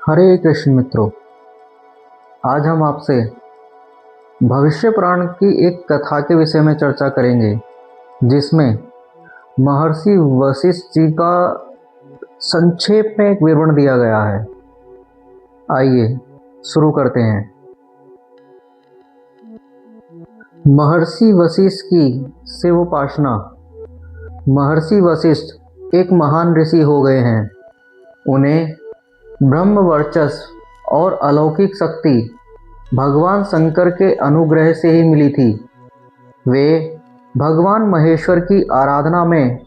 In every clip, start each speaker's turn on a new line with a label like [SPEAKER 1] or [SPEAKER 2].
[SPEAKER 1] हरे कृष्ण मित्रों, आज हम आपसे भविष्य पुराण की एक कथा के विषय में चर्चा करेंगे, जिसमें महर्षि वशिष्ठ जी का संक्षेप में एक विवरण दिया गया है। आइए शुरू करते हैं। महर्षि वशिष्ठ की शिव उपासना। महर्षि वशिष्ठ एक महान ऋषि हो गए हैं। उन्हें ब्रह्म वर्चस्व और अलौकिक शक्ति भगवान शंकर के अनुग्रह से ही मिली थी। वे भगवान महेश्वर की आराधना में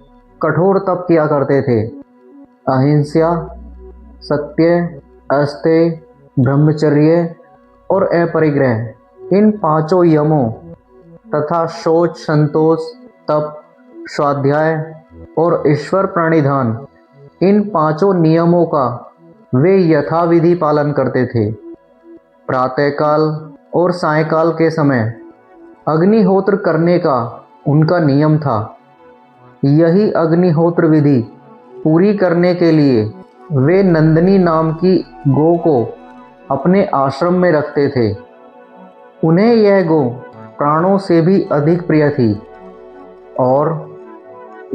[SPEAKER 1] कठोर तप किया करते थे। अहिंसा, सत्य, अस्तेय, ब्रह्मचर्य और अपरिग्रह, इन पांचों यमों तथा शौच, संतोष, तप, स्वाध्याय और ईश्वर प्रणिधान, इन पांचों नियमों का वे यथाविधि पालन करते थे। प्रातःकाल और सायंकाल के समय अग्निहोत्र करने का उनका नियम था। यही अग्निहोत्र विधि पूरी करने के लिए वे नंदिनी नाम की गौ को अपने आश्रम में रखते थे। उन्हें यह गौ प्राणों से भी अधिक प्रिय थी और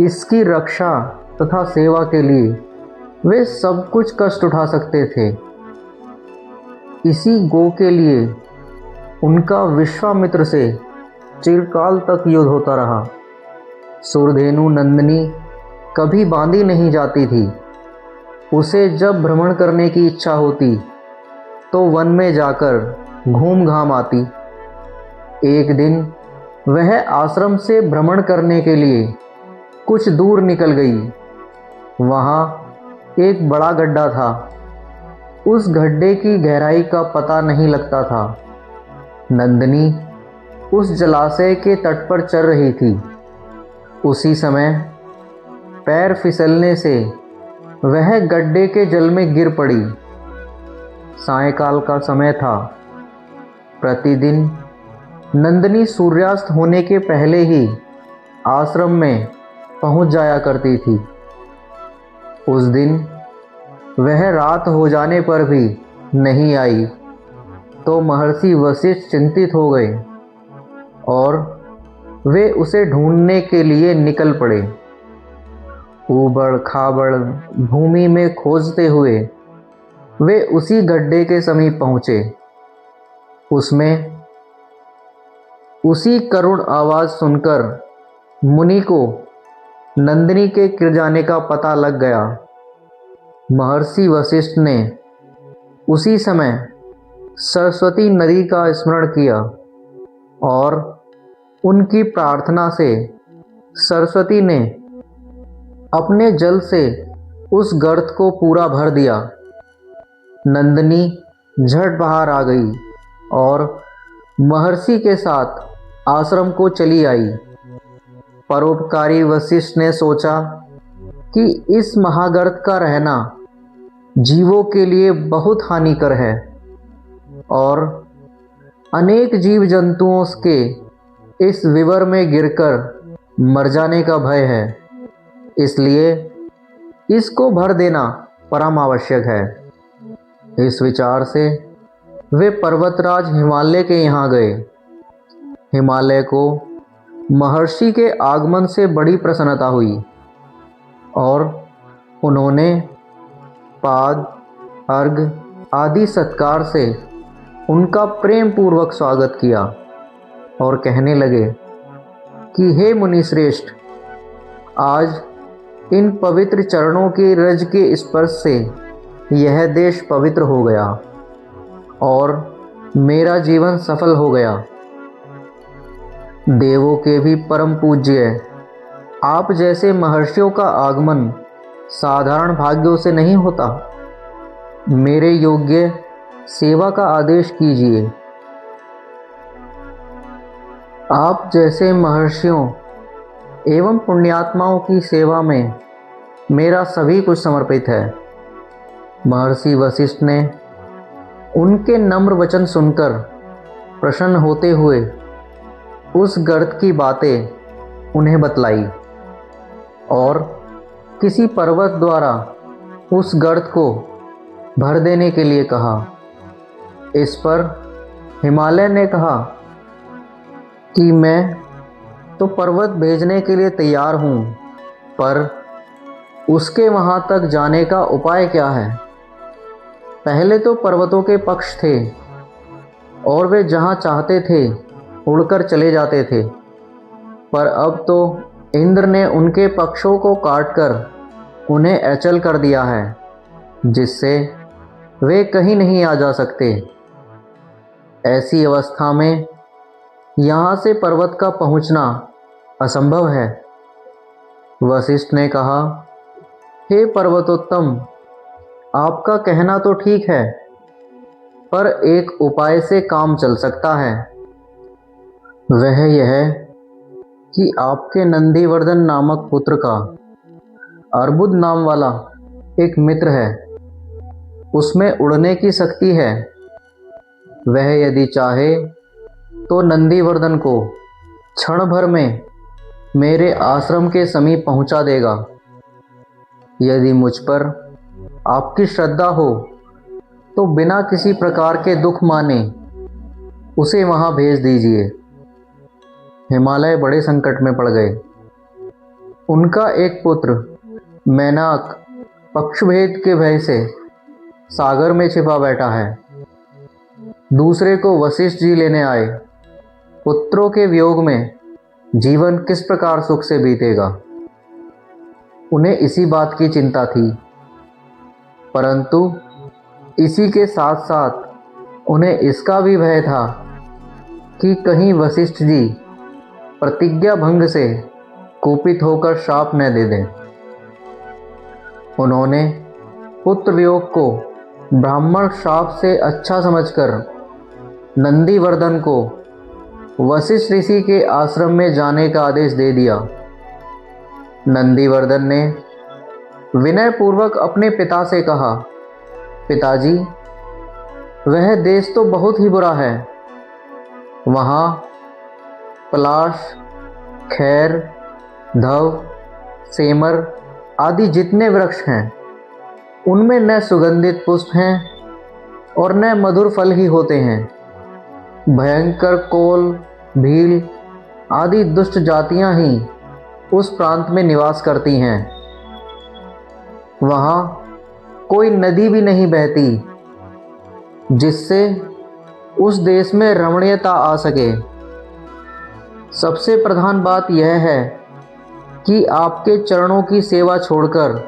[SPEAKER 1] इसकी रक्षा तथा सेवा के लिए वे सब कुछ कष्ट उठा सकते थे। इसी गौ के लिए उनका विश्वामित्र से चिरकाल तक युद्ध होता रहा। सुरधेनु नंदिनी कभी बांधी नहीं जाती थी। उसे जब भ्रमण करने की इच्छा होती तो वन में जाकर घूम घाम आती। एक दिन वह आश्रम से भ्रमण करने के लिए कुछ दूर निकल गई। वहाँ एक बड़ा गड्ढा था। उस गड्ढे की गहराई का पता नहीं लगता था। नंदिनी उस जलाशय के तट पर चल रही थी। उसी समय पैर फिसलने से वह गड्ढे के जल में गिर पड़ी। सायंकाल का समय था। प्रतिदिन नंदिनी सूर्यास्त होने के पहले ही आश्रम में पहुंच जाया करती थी। उस दिन वह रात हो जाने पर भी नहीं आई तो महर्षि वशिष्ठ चिंतित हो गए और वे उसे ढूंढने के लिए निकल पड़े। ऊबड़ खाबड़ भूमि में खोजते हुए वे उसी गड्ढे के समीप पहुंचे। उसमें उसी करुण आवाज सुनकर मुनि को नंदिनी के गिर जाने का पता लग गया। महर्षि वशिष्ठ ने उसी समय सरस्वती नदी का स्मरण किया और उनकी प्रार्थना से सरस्वती ने अपने जल से उस गर्त को पूरा भर दिया। नंदिनी झट बाहर आ गई और महर्षि के साथ आश्रम को चली आई। परोपकारी वशिष्ठ ने सोचा कि इस महागर्त का रहना जीवों के लिए बहुत हानिकर है और अनेक जीव जंतुओं के इस विवर में गिरकर मर जाने का भय है। इसलिए इसको भर देना परम आवश्यक है। इस विचार से वे पर्वतराज हिमालय के यहाँ गए। हिमालय को महर्षि के आगमन से बड़ी प्रसन्नता हुई और उन्होंने पाद, अर्घ आदि सत्कार से उनका प्रेम पूर्वक स्वागत किया और कहने लगे कि हे मुनि श्रेष्ठ, आज इन पवित्र चरणों के रज के स्पर्श से यह देश पवित्र हो गया और मेरा जीवन सफल हो गया। देवों के भी परम पूज्य आप जैसे महर्षियों का आगमन साधारण भाग्यों से नहीं होता। मेरे योग्य सेवा का आदेश कीजिए। आप जैसे महर्षियों एवं पुण्यात्माओं की सेवा में मेरा सभी कुछ समर्पित है। महर्षि वशिष्ठ ने उनके नम्र वचन सुनकर प्रसन्न होते हुए उस गर्त की बातें उन्हें बतलाई और किसी पर्वत द्वारा उस गर्त को भर देने के लिए कहा। इस पर हिमालय ने कहा कि मैं तो पर्वत भेजने के लिए तैयार हूँ, पर उसके वहाँ तक जाने का उपाय क्या है? पहले तो पर्वतों के पक्ष थे और वे जहाँ चाहते थे उड़कर चले जाते थे, पर अब तो इंद्र ने उनके पक्षों को काटकर उन्हें अचल कर दिया है, जिससे वे कहीं नहीं आ जा सकते। ऐसी अवस्था में यहाँ से पर्वत का पहुँचना असंभव है। वशिष्ठ ने कहा, हे पर्वतोत्तम, आपका कहना तो ठीक है, पर एक उपाय से काम चल सकता है। वह यह कि आपके नंदीवर्धन नामक पुत्र का अर्बुद नाम वाला एक मित्र है, उसमें उड़ने की शक्ति है। वह यदि चाहे तो नंदीवर्धन को क्षण भर में मेरे आश्रम के समीप पहुंचा देगा। यदि मुझ पर आपकी श्रद्धा हो तो बिना किसी प्रकार के दुख माने उसे वहां भेज दीजिए। हिमालय बड़े संकट में पड़ गए। उनका एक पुत्र मैनाक पक्षभेद के भय से सागर में छिपा बैठा है। दूसरे को वशिष्ठ जी लेने आए। पुत्रों के वियोग में जीवन किस प्रकार सुख से बीतेगा, उन्हें इसी बात की चिंता थी। परंतु इसी के साथ साथ उन्हें इसका भी भय था कि कहीं वशिष्ठ जी प्रतिज्ञा भंग से कुपित होकर शाप न दे दें। उन्होंने पुत्र वियोग को ब्राह्मण शाप से अच्छा समझकर नंदीवर्धन को वशिष्ठ ऋषि के आश्रम में जाने का आदेश दे दिया। नंदीवर्धन ने विनय पूर्वक अपने पिता से कहा, पिताजी, वह देश तो बहुत ही बुरा है। वहाँ पलाश, खैर, धव, सेमर आदि जितने वृक्ष हैं, उनमें न सुगंधित पुष्प हैं और न मधुर फल ही होते हैं। भयंकर कोल, भील आदि दुष्ट जातियां ही उस प्रांत में निवास करती हैं। वहाँ कोई नदी भी नहीं बहती जिससे उस देश में रमणीयता आ सके। सबसे प्रधान बात यह है कि आपके चरणों की सेवा छोड़कर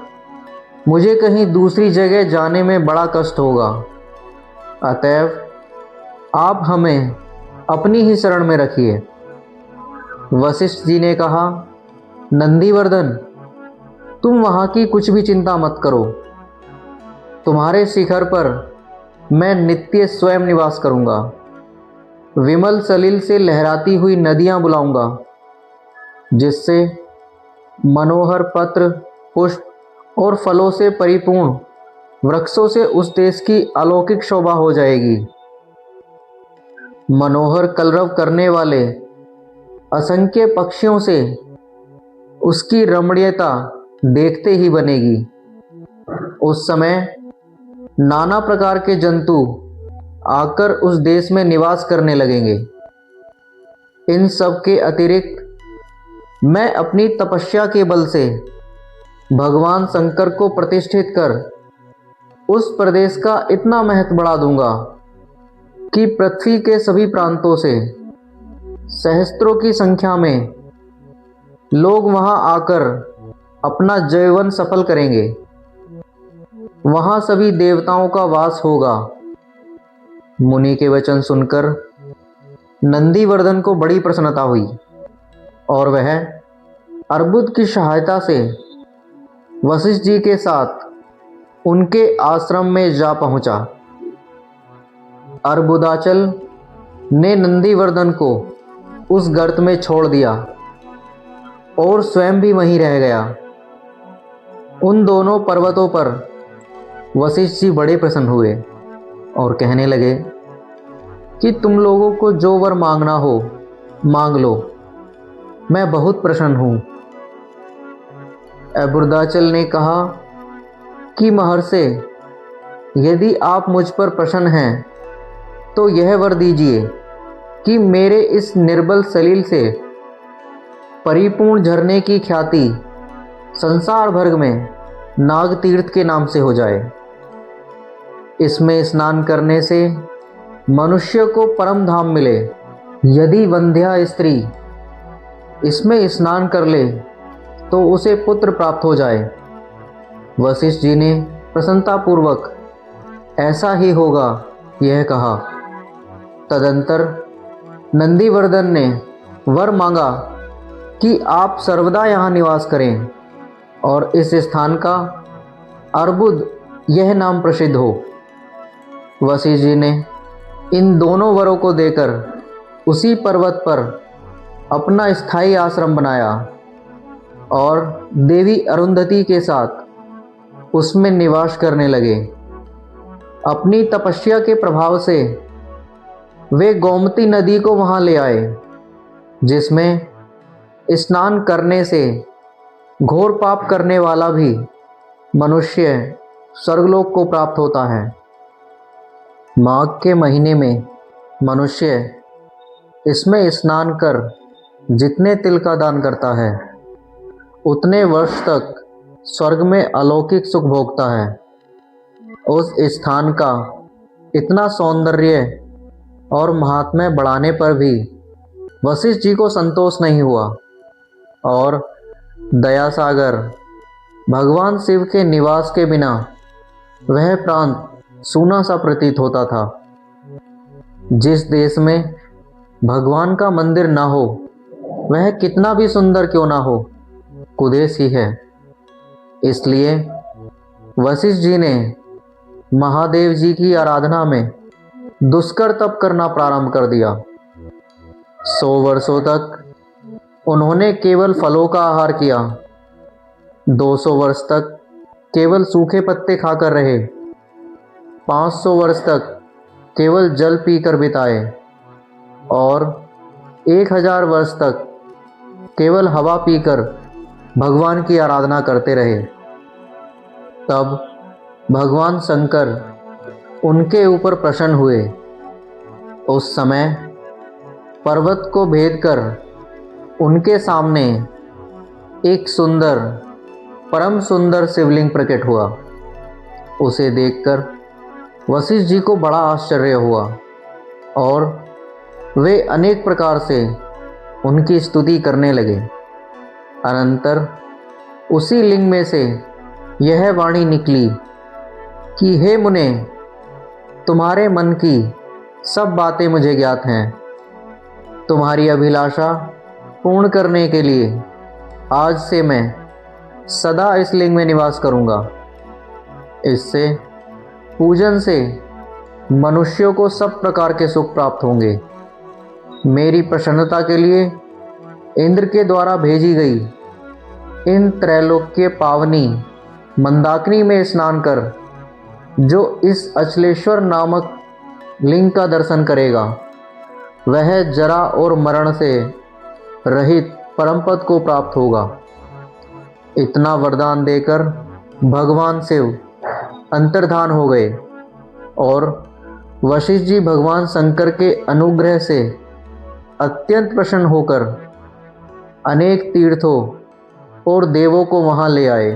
[SPEAKER 1] मुझे कहीं दूसरी जगह जाने में बड़ा कष्ट होगा। अतएव आप हमें अपनी ही शरण में रखिए। वशिष्ठ जी ने कहा, नंदीवर्धन, तुम वहाँ की कुछ भी चिंता मत करो। तुम्हारे शिखर पर मैं नित्य स्वयं निवास करूँगा। विमल सलिल से लहराती हुई नदियाँ बुलाऊँगा, जिससे मनोहर पत्र, पुष्प और फलों से परिपूर्ण वृक्षों से उस देश की अलौकिक शोभा हो जाएगी। मनोहर कलरव करने वाले असंख्य पक्षियों से उसकी रमणीयता देखते ही बनेगी। उस समय नाना प्रकार के जंतु आकर उस देश में निवास करने लगेंगे। इन सब के अतिरिक्त मैं अपनी तपस्या के बल से भगवान शंकर को प्रतिष्ठित कर उस प्रदेश का इतना महत्व बढ़ा दूंगा कि पृथ्वी के सभी प्रांतों से सहस्त्रों की संख्या में लोग वहां आकर अपना जीवन सफल करेंगे। वहां सभी देवताओं का वास होगा। मुनि के वचन सुनकर नंदीवर्धन को बड़ी प्रसन्नता हुई और वह अर्बुद की सहायता से वशिष्ठ जी के साथ उनके आश्रम में जा पहुंचा। अर्बुदाचल ने नंदीवर्धन को उस गर्त में छोड़ दिया और स्वयं भी वहीं रह गया। उन दोनों पर्वतों पर वशिष्ठ जी बड़े प्रसन्न हुए और कहने लगे कि तुम लोगों को जो वर मांगना हो मांग लो, मैं बहुत प्रसन्न हूँ। अर्बुदाचल ने कहा कि महर्षि, यदि आप मुझ पर प्रसन्न हैं तो यह वर दीजिए कि मेरे इस निर्बल सलील से परिपूर्ण झरने की ख्याति संसार भर में नाग तीर्थ के नाम से हो जाए। इसमें स्नान करने से मनुष्य को परम धाम मिले। यदि वंध्या स्त्री इसमें स्नान कर ले तो उसे पुत्र प्राप्त हो जाए। वशिष्ठ जी ने प्रसन्नतापूर्वक ऐसा ही होगा यह कहा। तदंतर नंदीवर्धन ने वर मांगा कि आप सर्वदा यहाँ निवास करें और इस स्थान का अर्बुद यह नाम प्रसिद्ध हो। वशिष्ठ जी ने इन दोनों वरों को देकर उसी पर्वत पर अपना स्थायी आश्रम बनाया और देवी अरुंधति के साथ उसमें निवास करने लगे। अपनी तपस्या के प्रभाव से वे गोमती नदी को वहां ले आए, जिसमें स्नान करने से घोर पाप करने वाला भी मनुष्य स्वर्गलोक को प्राप्त होता है। माघ के महीने में मनुष्य इसमें स्नान कर जितने तिल का दान करता है उतने वर्ष तक स्वर्ग में अलौकिक सुख भोगता है। उस स्थान का इतना सौंदर्य और महात्म्य बढ़ाने पर भी वशिष्ठ जी को संतोष नहीं हुआ और दयासागर भगवान शिव के निवास के बिना वह प्रांत सूना सा प्रतीत होता था। जिस देश में भगवान का मंदिर ना हो वह कितना भी सुंदर क्यों ना हो, कुदेश ही है। इसलिए वशिष्ठ जी ने महादेव जी की आराधना में दुष्कर तप करना प्रारंभ कर दिया। 100 वर्षों तक उन्होंने केवल फलों का आहार किया। 200 वर्ष तक केवल सूखे पत्ते खाकर रहे। 500 वर्ष तक केवल जल पीकर बिताए और 1000 वर्ष तक केवल हवा पीकर भगवान की आराधना करते रहे। तब भगवान शंकर उनके ऊपर प्रसन्न हुए। उस समय पर्वत को भेद कर उनके सामने एक सुंदर, परम सुंदर शिवलिंग प्रकट हुआ। उसे देखकर वशिष्ठ जी को बड़ा आश्चर्य हुआ और वे अनेक प्रकार से उनकी स्तुति करने लगे। अनंतर उसी लिंग में से यह वाणी निकली कि हे मुने, तुम्हारे मन की सब बातें मुझे ज्ञात हैं। तुम्हारी अभिलाषा पूर्ण करने के लिए आज से मैं सदा इस लिंग में निवास करूंगा। इससे पूजन से मनुष्यों को सब प्रकार के सुख प्राप्त होंगे। मेरी प्रसन्नता के लिए इंद्र के द्वारा भेजी गई इन त्रैलोक्य पावनी मंदाकिनी में स्नान कर जो इस अचलेश्वर नामक लिंग का दर्शन करेगा वह जरा और मरण से रहित परमपद को प्राप्त होगा। इतना वरदान देकर भगवान शिव अंतर्धान हो गए और वशिष्ठ जी भगवान शंकर के अनुग्रह से अत्यंत प्रसन्न होकर अनेक तीर्थों और देवों को वहां ले आए।